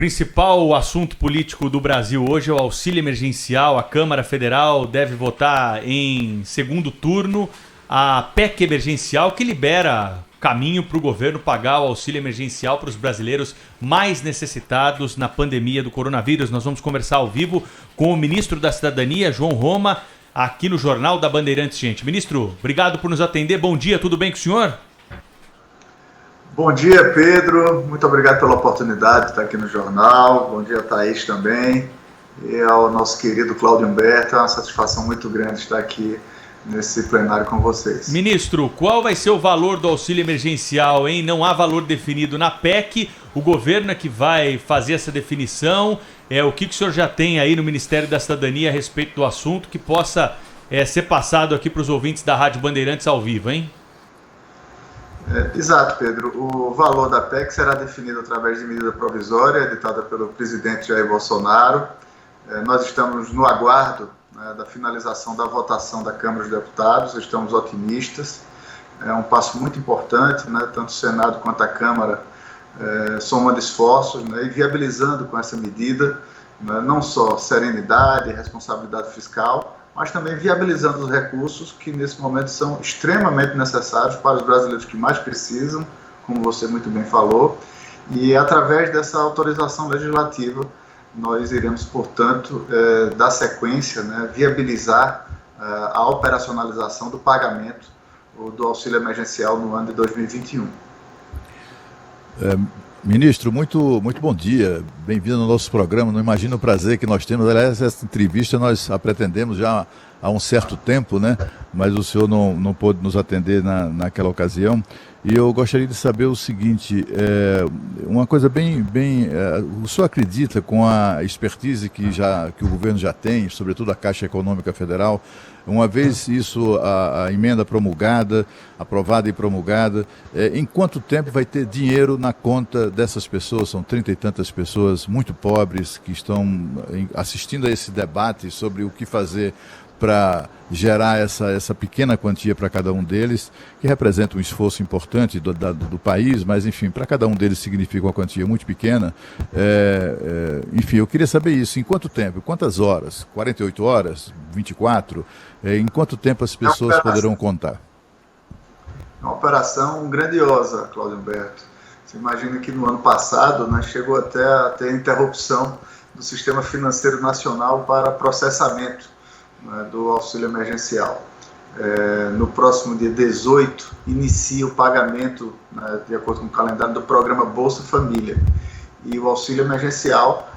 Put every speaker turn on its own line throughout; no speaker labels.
Principal assunto político do Brasil hoje é o auxílio emergencial. A Câmara Federal deve votar em segundo turno a PEC emergencial que libera caminho para o governo pagar o auxílio emergencial para os brasileiros mais necessitados na pandemia do coronavírus. Nós vamos conversar ao vivo com o ministro da Cidadania, João Roma, aqui no Jornal da Bandeirantes, gente. Ministro, obrigado por nos atender. Bom dia, tudo bem com o senhor?
Bom dia, Pedro. Muito obrigado pela oportunidade de estar aqui no jornal. Bom dia, Thaís também. E ao nosso querido Cláudio Humberto. É uma satisfação muito grande estar aqui nesse plenário com vocês.
Ministro, qual vai ser o valor do auxílio emergencial, hein? Não há valor definido na PEC. O governo é que vai fazer essa definição. O que o senhor já tem aí no Ministério da Cidadania a respeito do assunto que possa ser passado aqui para os ouvintes da Rádio Bandeirantes ao vivo, hein?
Exato, Pedro. O valor da PEC será definido através de medida provisória editada pelo presidente Jair Bolsonaro. Nós estamos no aguardo da finalização da votação da Câmara dos Deputados, estamos otimistas. É um passo muito importante, tanto o Senado quanto a Câmara somando esforços e viabilizando com essa medida não só serenidade e responsabilidade fiscal, mas também viabilizando os recursos que nesse momento são extremamente necessários para os brasileiros que mais precisam, como você muito bem falou, e através dessa autorização legislativa nós iremos, portanto, dar sequência, viabilizar a operacionalização do pagamento do auxílio emergencial no ano de 2021.
Ministro, muito bom dia, bem-vindo ao nosso programa. Não imagina o prazer que nós temos. Aliás, essa entrevista nós a pretendemos já há um certo tempo, mas o senhor não pôde nos atender naquela ocasião. E eu gostaria de saber o seguinte, uma coisa bem o senhor acredita, com a expertise que o governo já tem, sobretudo a Caixa Econômica Federal, uma vez a emenda aprovada e promulgada, em quanto tempo vai ter dinheiro na conta dessas pessoas? São 30 e tantas pessoas muito pobres que estão assistindo a esse debate sobre o que fazer para gerar essa pequena quantia para cada um deles, que representa um esforço importante do país, mas, enfim, para cada um deles significa uma quantia muito pequena. Enfim, eu queria saber isso. Em quanto tempo? Quantas horas? 48 horas? 24? Em quanto tempo as pessoas poderão contar?
É uma operação grandiosa, Cláudio Humberto. Você imagina que no ano passado chegou até a ter interrupção do sistema financeiro nacional para processamento do auxílio emergencial. No próximo dia 18, inicia o pagamento, de acordo com o calendário, do programa Bolsa Família. E o auxílio emergencial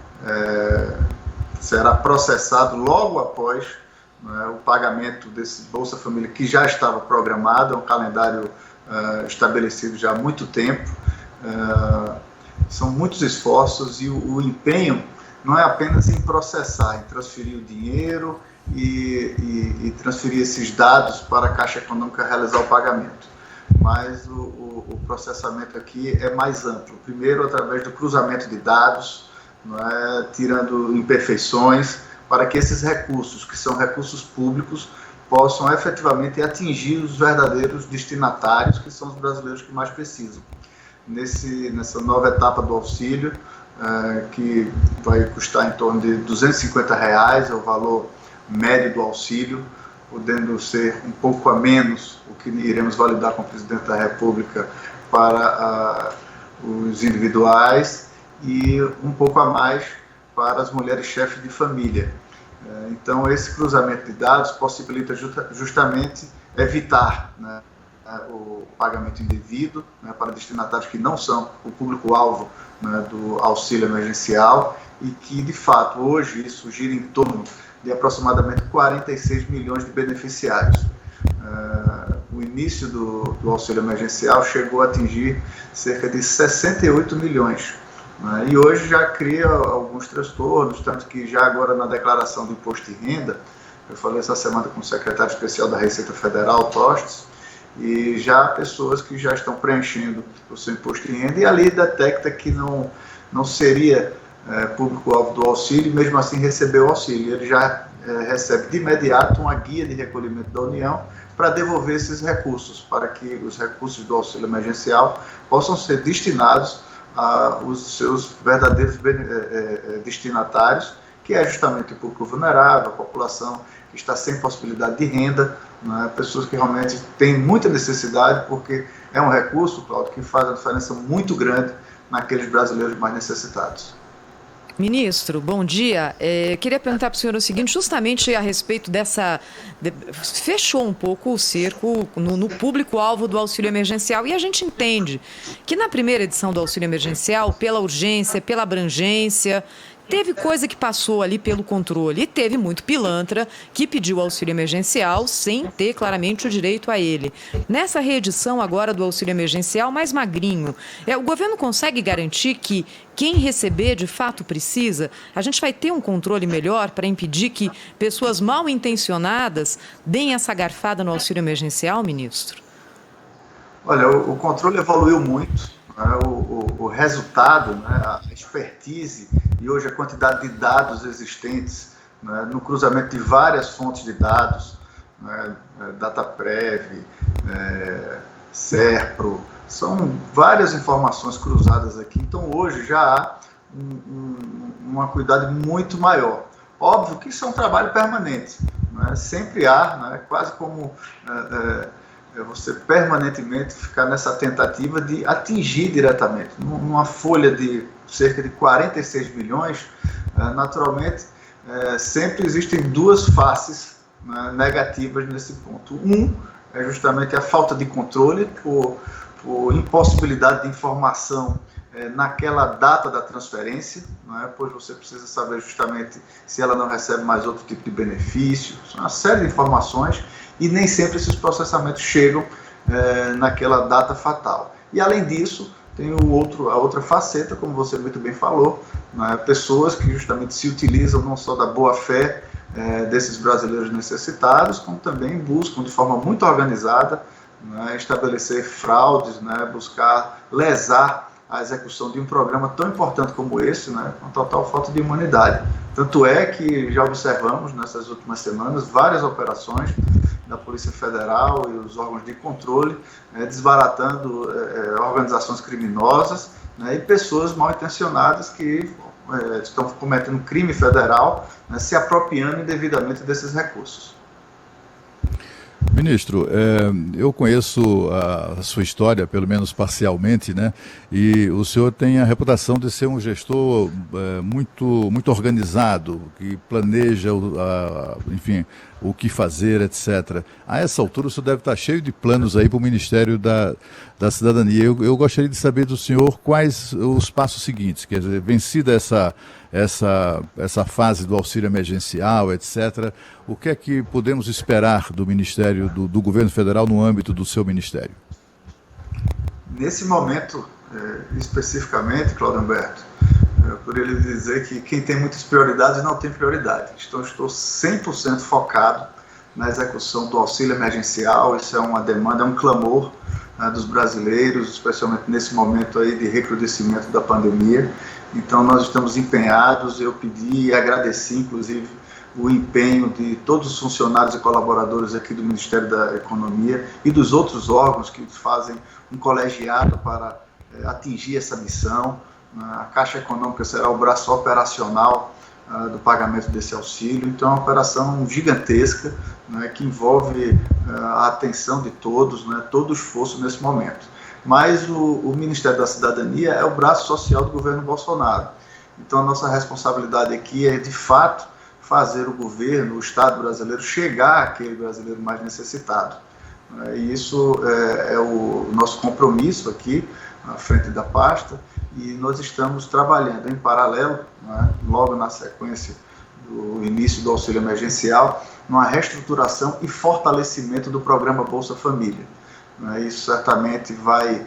será processado logo após o pagamento desse Bolsa Família, que já estava programado, é um calendário estabelecido já há muito tempo. São muitos esforços e o empenho não é apenas em processar, em transferir o dinheiro e transferir esses dados para a Caixa Econômica realizar o pagamento. Mas o processamento aqui é mais amplo. Primeiro, através do cruzamento de dados, tirando imperfeições, para que esses recursos, que são recursos públicos, possam efetivamente atingir os verdadeiros destinatários, que são os brasileiros que mais precisam. Nessa nova etapa do auxílio, que vai custar em torno de R$250, é o valor médio do auxílio, podendo ser um pouco a menos, o que iremos validar com o presidente da República para os individuais, e um pouco a mais para as mulheres chefes de família. Então, esse cruzamento de dados possibilita justamente evitar o pagamento indevido para destinatários que não são o público-alvo do auxílio emergencial e que, de fato, hoje isso gira em torno de aproximadamente 46 milhões de beneficiários. O início do auxílio emergencial chegou a atingir cerca de 68 milhões. E hoje já cria alguns transtornos, tanto que já agora na declaração do imposto de renda, eu falei essa semana com o secretário especial da Receita Federal, Tostes, e já há pessoas que já estão preenchendo o seu imposto de renda e ali detecta que não seria público-alvo do auxílio e mesmo assim recebeu o auxílio. Ele já recebe de imediato uma guia de recolhimento da União para devolver esses recursos, para que os recursos do auxílio emergencial possam ser destinados os seus verdadeiros destinatários, que é justamente o público vulnerável, a população que está sem possibilidade de renda, né, pessoas que realmente têm muita necessidade, porque é um recurso, Cláudio, que faz uma diferença muito grande naqueles brasileiros mais necessitados.
Ministro, bom dia. Queria perguntar para o senhor o seguinte, justamente a respeito dessa... Fechou um pouco o cerco no público-alvo do auxílio emergencial, e a gente entende que na primeira edição do auxílio emergencial, pela urgência, pela abrangência, teve coisa que passou ali pelo controle e teve muito pilantra que pediu auxílio emergencial sem ter claramente o direito a ele. Nessa reedição agora do auxílio emergencial mais magrinho, o governo consegue garantir que quem receber de fato precisa? A gente vai ter um controle melhor para impedir que pessoas mal intencionadas deem essa garfada no auxílio emergencial, ministro?
Olha, o controle evoluiu muito. O resultado, né, a expertise e hoje a quantidade de dados existentes, né, no cruzamento de várias fontes de dados, né, Dataprev, Serpro, são várias informações cruzadas aqui. Então hoje já há uma cuidado muito maior. Óbvio que isso é um trabalho permanente, né, sempre há, né, quase como... você permanentemente ficar nessa tentativa de atingir diretamente. Numa folha de cerca de 46 bilhões, naturalmente, sempre existem duas faces, né, negativas nesse ponto. É justamente a falta de controle por impossibilidade de informação naquela data da transferência, né, pois você precisa saber justamente se ela não recebe mais outro tipo de benefício, uma série de informações, e nem sempre esses processamentos chegam naquela data fatal. E além disso, tem a outra faceta, como você muito bem falou, né, pessoas que justamente se utilizam não só da boa-fé desses brasileiros necessitados, como também buscam de forma muito organizada, né, estabelecer fraudes, né, buscar lesar a execução de um programa tão importante como esse, né, com total falta de humanidade. Tanto é que já observamos nessas últimas semanas várias operações da Polícia Federal e os órgãos de controle desbaratando organizações criminosas, né, e pessoas mal intencionadas que estão cometendo crime federal, né, se apropriando indevidamente desses recursos.
Ministro, eu conheço a sua história, pelo menos parcialmente, né? E o senhor tem a reputação de ser um gestor muito organizado, que planeja, enfim, o que fazer, etc. A essa altura, o senhor deve estar cheio de planos aí para o Ministério da Cidadania. Eu gostaria de saber do senhor quais os passos seguintes, quer dizer, vencida essa fase do auxílio emergencial, etc., o que é que podemos esperar do Ministério, do Governo Federal no âmbito do seu Ministério?
Nesse momento, especificamente, Cláudio Humberto, eu poderia lhe dizer que quem tem muitas prioridades não tem prioridade. Então, estou 100% focado na execução do auxílio emergencial. Isso é uma demanda, é um clamor dos brasileiros, especialmente nesse momento aí de recrudescimento da pandemia. Então, nós estamos empenhados. Eu pedi e agradeci, inclusive, o empenho de todos os funcionários e colaboradores aqui do Ministério da Economia e dos outros órgãos que fazem um colegiado para atingir essa missão. A Caixa Econômica será o braço operacional do pagamento desse auxílio. Então, é uma operação gigantesca, né, que envolve a atenção de todos, né, todo o esforço nesse momento. Mas o Ministério da Cidadania é o braço social do governo Bolsonaro. Então, a nossa responsabilidade aqui é, de fato, fazer o governo, o Estado brasileiro, chegar àquele brasileiro mais necessitado. E isso é o nosso compromisso aqui, à frente da pasta, e nós estamos trabalhando em paralelo, né, logo na sequência do início do auxílio emergencial, numa reestruturação e fortalecimento do programa Bolsa Família. Isso certamente vai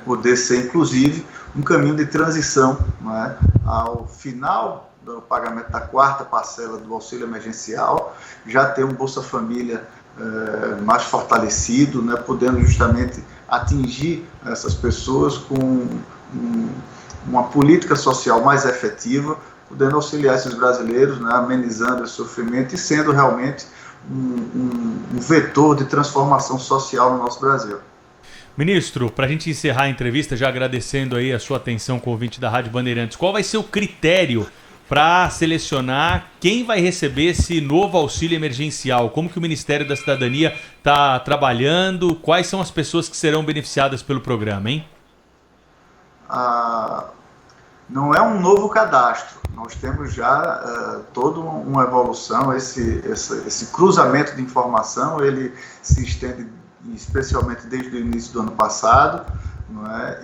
poder ser, inclusive, um caminho de transição, né, ao final do pagamento da quarta parcela do auxílio emergencial, já ter um Bolsa Família mais fortalecido, né, podendo justamente atingir essas pessoas com uma política social mais efetiva, podendo auxiliar esses brasileiros, né, amenizando esse sofrimento e sendo realmente um vetor de transformação social no nosso Brasil.
Ministro, para a gente encerrar a entrevista, já agradecendo aí a sua atenção com o ouvinte da Rádio Bandeirantes, qual vai ser o critério para selecionar quem vai receber esse novo auxílio emergencial? Como que o Ministério da Cidadania está trabalhando? Quais são as pessoas que serão beneficiadas pelo programa, hein?
Não é um novo cadastro. Nós temos já toda uma evolução. Esse cruzamento de informação, ele se estende especialmente desde o início do ano passado. Não é?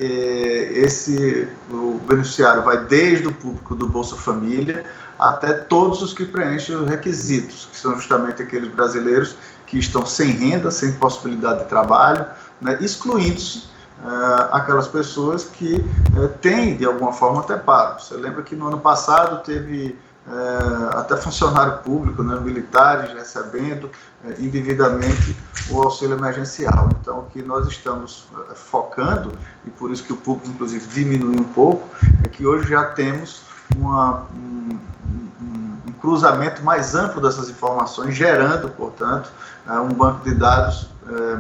O beneficiário vai desde o público do Bolsa Família até todos os que preenchem os requisitos, que são justamente aqueles brasileiros que estão sem renda, sem possibilidade de trabalho, né? Excluindo-se aquelas pessoas que têm, de alguma forma, até pago. Você lembra que no ano passado teve até funcionário público, né, militares recebendo indevidamente o auxílio emergencial. Então, o que nós estamos focando, e por isso que o público, inclusive, diminuiu um pouco, é que hoje já temos um cruzamento mais amplo dessas informações, gerando, portanto, um banco de dados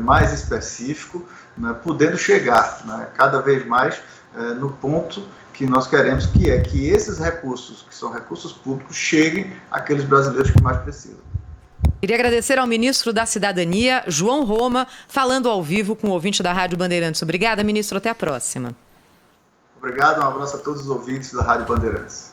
mais específico, né, podendo chegar, né, cada vez mais no ponto que nós queremos, que é que esses recursos, que são recursos públicos, cheguem àqueles brasileiros que mais precisam.
Queria agradecer ao ministro da Cidadania, João Roma, falando ao vivo com o ouvinte da Rádio Bandeirantes. Obrigada, ministro. Até a próxima.
Obrigado, um abraço a todos os ouvintes da Rádio Bandeirantes.